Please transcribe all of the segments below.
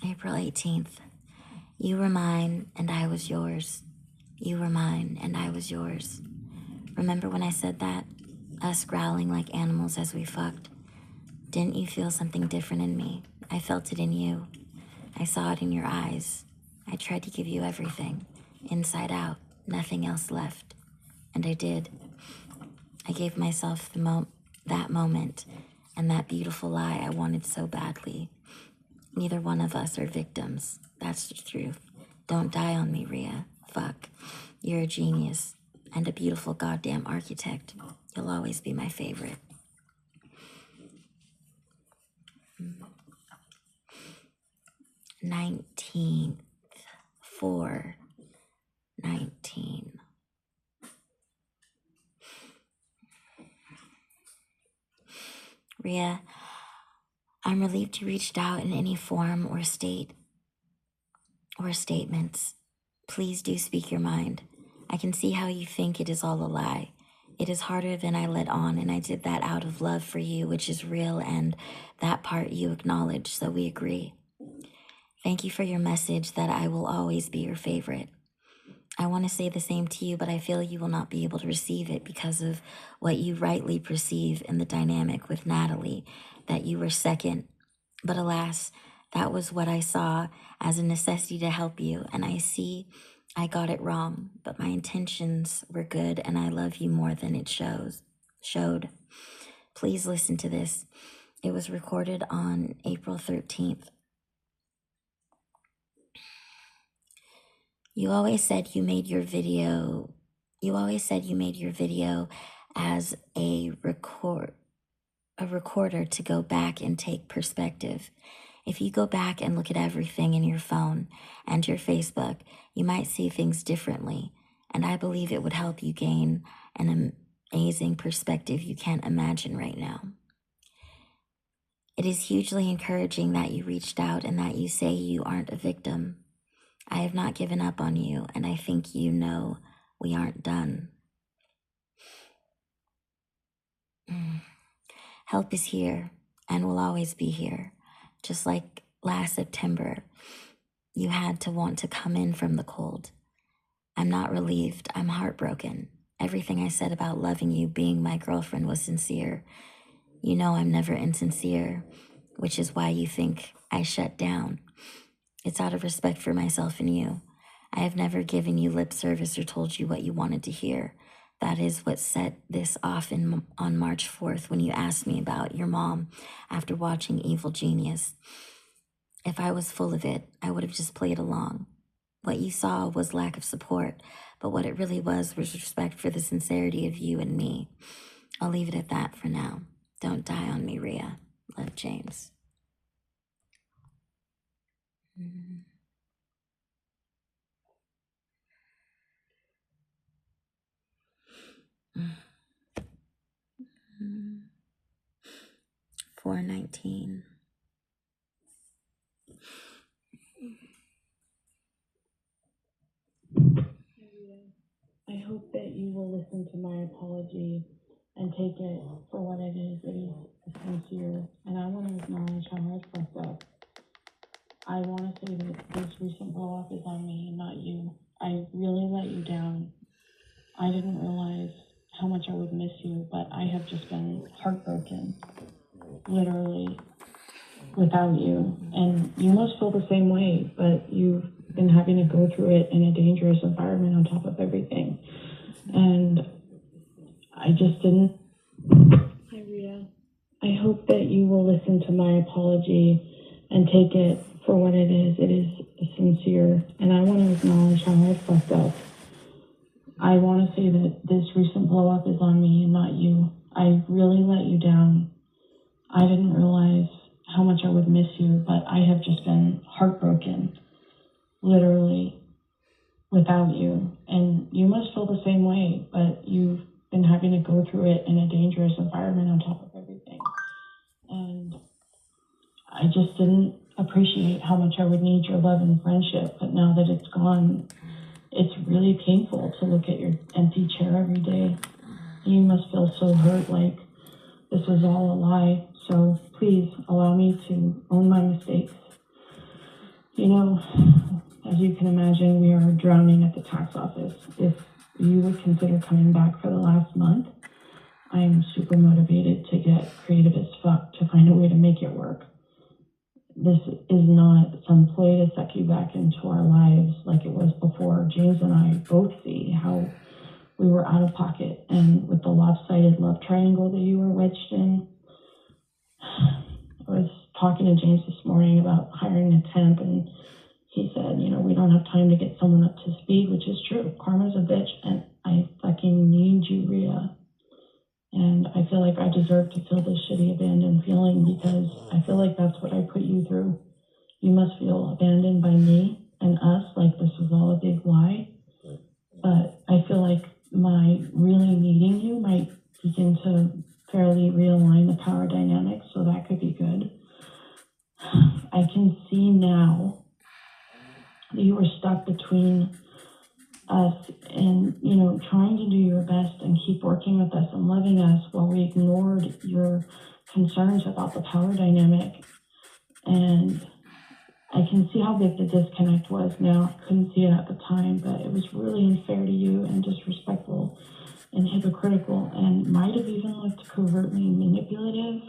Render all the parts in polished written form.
April 18th. You were mine and I was yours. You were mine and I was yours. Remember when I said that? Us growling like animals as we fucked. Didn't you feel something different in me? I felt it in you. I saw it in your eyes. I tried to give you everything, inside out, nothing else left. And I did. I gave myself that moment and that beautiful lie I wanted so badly. Neither one of us are victims. That's the truth. Don't die on me, Rhea. Fuck. You're a genius and a beautiful goddamn architect. You'll always be my favorite. 19th. 4/19. Rhea, I'm relieved you reached out in any form or state or statements. Please do speak your mind. I can see how you think it is all a lie. It is harder than I let on, and I did that out of love for you, which is real, and that part you acknowledge, so we agree. Thank you for your message that I will always be your favorite. I want to say the same to you, but I feel you will not be able to receive it because of what you rightly perceive in the dynamic with Natalie, that you were second. But alas, that was what I saw as a necessity to help you, and I see I got it wrong, but my intentions were good, and I love you more than it showed. Please listen to this. It was recorded on April 13th. You always said you made your video as a recorder to go back and take perspective. If you go back and look at everything in your phone and your Facebook, you might see things differently, and I believe it would help you gain an amazing perspective you can't imagine right now. It is hugely encouraging that you reached out and that you say you aren't a victim. I have not given up on you, and I think you know we aren't done. Help is here and will always be here. Just like last September, you had to want to come in from the cold. I'm not relieved. I'm heartbroken. Everything I said about loving you, being my girlfriend, was sincere. You know I'm never insincere, which is why you think I shut down. It's out of respect for myself and you. I have never given you lip service or told you what you wanted to hear. That is what set this off on March 4th when you asked me about your mom after watching Evil Genius. If I was full of it, I would have just played along. What you saw was lack of support, but what it really was respect for the sincerity of you and me. I'll leave it at that for now. Don't die on me, Rhea. Love, James. 4/19. I hope that you will listen to my apology and take it for what it is. It is sincere, and I want to acknowledge how I fucked up. I want to say that this recent blow up is on me, not you. I really let you down. I didn't realize how much I would miss you, but I have just been heartbroken, literally, without you. And you must feel the same way, but you've been having to go through it in a dangerous environment on top of everything. And I just didn't. Hi, Rita. I hope that you will listen to my apology and take it for what it is. It is sincere, and I want to acknowledge how I fucked up. I want to say that this recent blow up is on me and not you. I really let you down. I didn't realize how much I would miss you, but I have just been heartbroken, literally, without you. And you must feel the same way, but you've been having to go through it in a dangerous environment on top of everything. And I just didn't appreciate how much I would need your love and friendship, but now that it's gone, it's really painful to look at your empty chair every day. You must feel so hurt, like this was all a lie. So please allow me to own my mistakes. You know, as you can imagine, we are drowning at the tax office. If you would consider coming back for the last month, I am super motivated to get creative as fuck to find a way to make it work. This is not some ploy to suck you back into our lives like it was before. James and I both see how we were out of pocket, and with the lopsided love triangle that you were wedged in. I was talking to James this morning about hiring a temp, and he said, you know, we don't have time to get someone up to speed, which is true. Karma's a bitch, and I fucking need you, Rhea. And I feel like I deserve to feel this shitty abandoned feeling because I feel like that's what I put you through. You must feel abandoned by me and us, like this was all a big lie. But I feel like my really needing you might begin to fairly realign the power dynamics, so that could be good. I can see now that you were stuck between us and, you know, trying to do your best and keep working with us and loving us while we ignored your concerns about the power dynamic. And I can see how big the disconnect was now. I couldn't see it at the time, but it was really unfair to you and disrespectful and hypocritical and might have even looked covertly manipulative.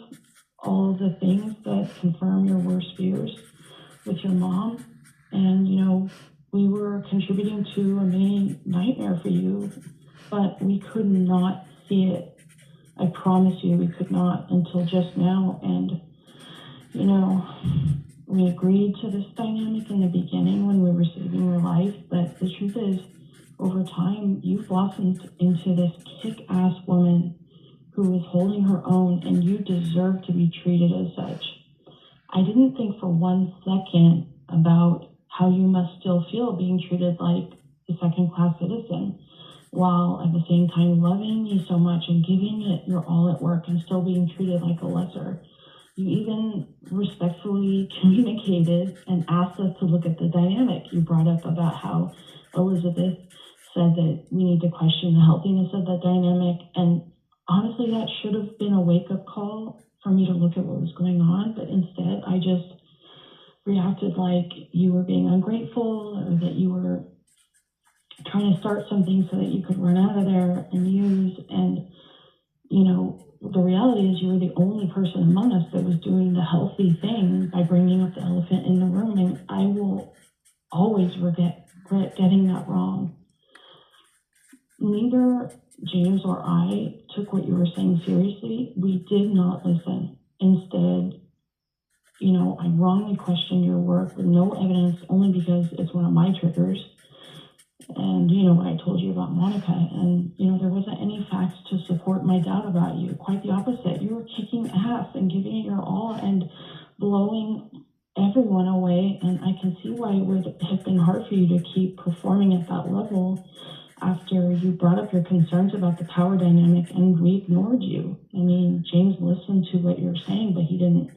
All of the things that confirm your worst fears with your mom. And, you know, we were contributing to a mini nightmare for you, but we could not see it. I promise you we could not until just now. And, you know, we agreed to this dynamic in the beginning when we were saving your life, but the truth is, over time, you've blossomed into this kick-ass woman who is holding her own, and you deserve to be treated as such. I didn't think for 1 second about how you must still feel being treated like a second-class citizen, while at the same time loving you so much and giving it your all at work and still being treated like a lesser. You even respectfully communicated and asked us to look at the dynamic. You brought up about how Elizabeth said that we need to question the healthiness of that dynamic, and honestly, that should have been a wake-up call for me to look at what was going on, but instead I just reacted like you were being ungrateful or that you were trying to start something so that you could run out of there and use. And, you know, the reality is you were the only person among us that was doing the healthy thing by bringing up the elephant in the room, and I will always regret getting that wrong. Neither James or I took what you were saying seriously. We did not listen. Instead, you know, I wrongly questioned your work with no evidence, only because it's one of my triggers. And, you know, what I told you about Monica. And, you know, there wasn't any facts to support my doubt about you. Quite the opposite. You were kicking ass and giving it your all and blowing everyone away. And I can see why it would have been hard for you to keep performing at that level after you brought up your concerns about the power dynamic and we ignored you. I mean, James listened to what you were saying, but he didn't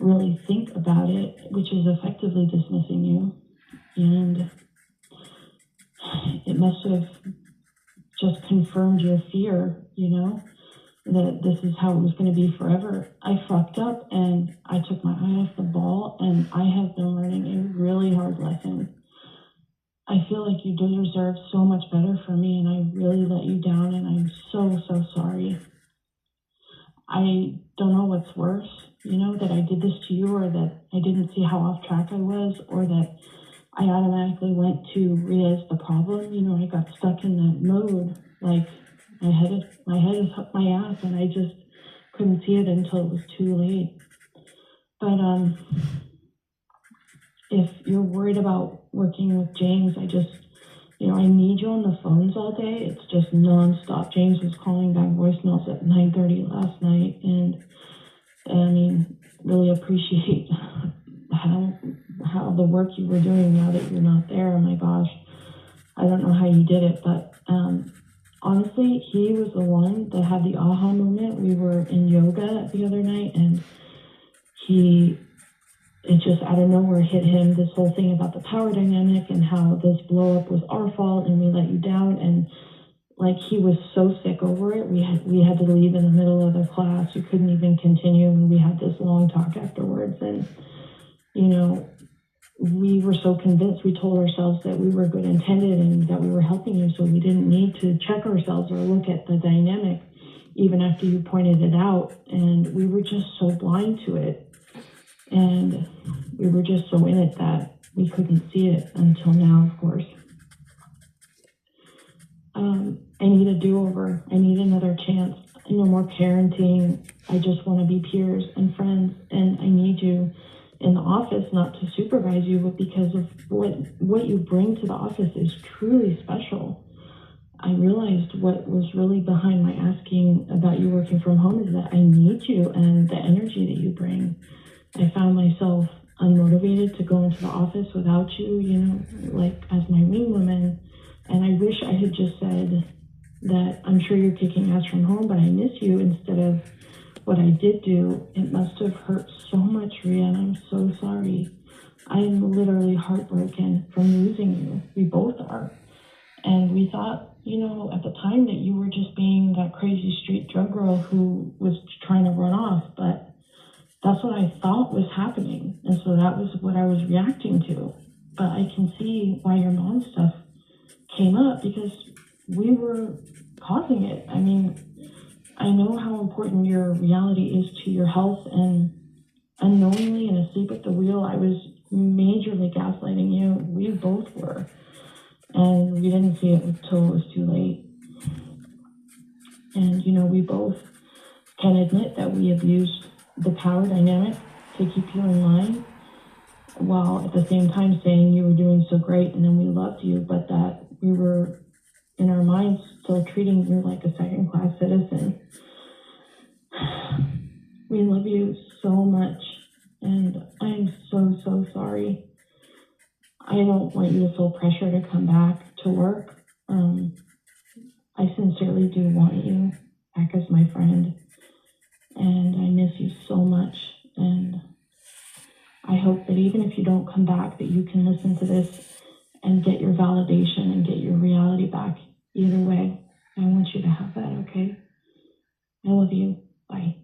really think about it, which is effectively dismissing you. And it must have just confirmed your fear, you know, that this is how it was going to be forever. I fucked up and I took my eye off the ball, and I have been learning a really hard lesson. I feel like you deserve so much better from me, and I really let you down, and I'm so, so sorry. I don't know what's worse, you know, that I did this to you, or that I didn't see how off track I was, or that I automatically went to Rhea as the problem. You know, I got stuck in that mode, like my head is up my ass, and I just couldn't see it until it was too late. But if you're worried about working with James, I just, you know, I need you on the phones all day. It's just nonstop. James was calling back voicemails at 9:30 last night, and I mean, really appreciate how the work you were doing now that you're not there. Oh my gosh, I don't know how you did it, but honestly, he was the one that had the aha moment. We were in yoga the other night, and it just out of nowhere hit him, this whole thing about the power dynamic and how this blow up was our fault and we let you down. And like, he was so sick over it. We had to leave in the middle of the class. We couldn't even continue. And we had this long talk afterwards. And, you know, we were so convinced, we told ourselves that we were good intended and that we were helping you. So we didn't need to check ourselves or look at the dynamic, even after you pointed it out. And we were just so blind to it. And we were just so in it that we couldn't see it until now, of course. I need a do-over. I need another chance. No more parenting. I just want to be peers and friends. And I need you in the office, not to supervise you, but because of what you bring to the office is truly special. I realized what was really behind my asking about you working from home is that I need you and the energy that you bring. I found myself unmotivated to go into the office without you, you know, like as my wing woman. And I wish I had just said that I'm sure you're kicking ass from home, but I miss you, instead of what I did do. It must have hurt so much, Rhea, and I'm so sorry. I am literally heartbroken from losing you. We both are. And we thought, you know, at the time that you were just being that crazy street drug girl who was trying to run off, but that's what I thought was happening. And so that was what I was reacting to. But I can see why your mom stuff came up, because we were causing it. I mean, I know how important your reality is to your health, and unknowingly and asleep at the wheel, I was majorly gaslighting you. We both were. And we didn't see it until it was too late. And, you know, we both can admit that we abused the power dynamic to keep you in line, while at the same time saying you were doing so great and then we loved you, but that we were in our minds still treating you like a second-class citizen. We love you so much, and I'm so, so sorry. I don't want you to feel pressure to come back to work. I sincerely do want you back as my friend, and I miss you so much. And I hope that even if you don't come back, that you can listen to this and get your validation and get your reality back. Either way, I want you to have that, okay? I love you. Bye.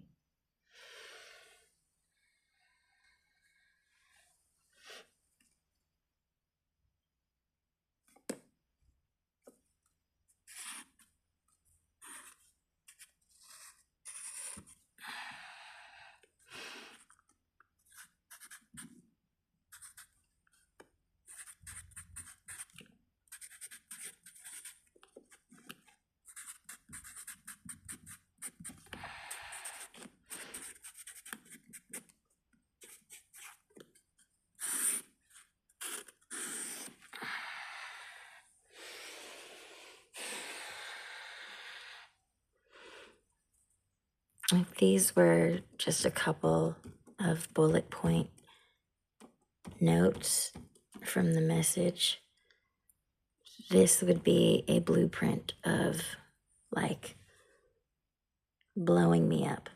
These were just a couple of bullet point notes from the message. This would be a blueprint of like blowing me up.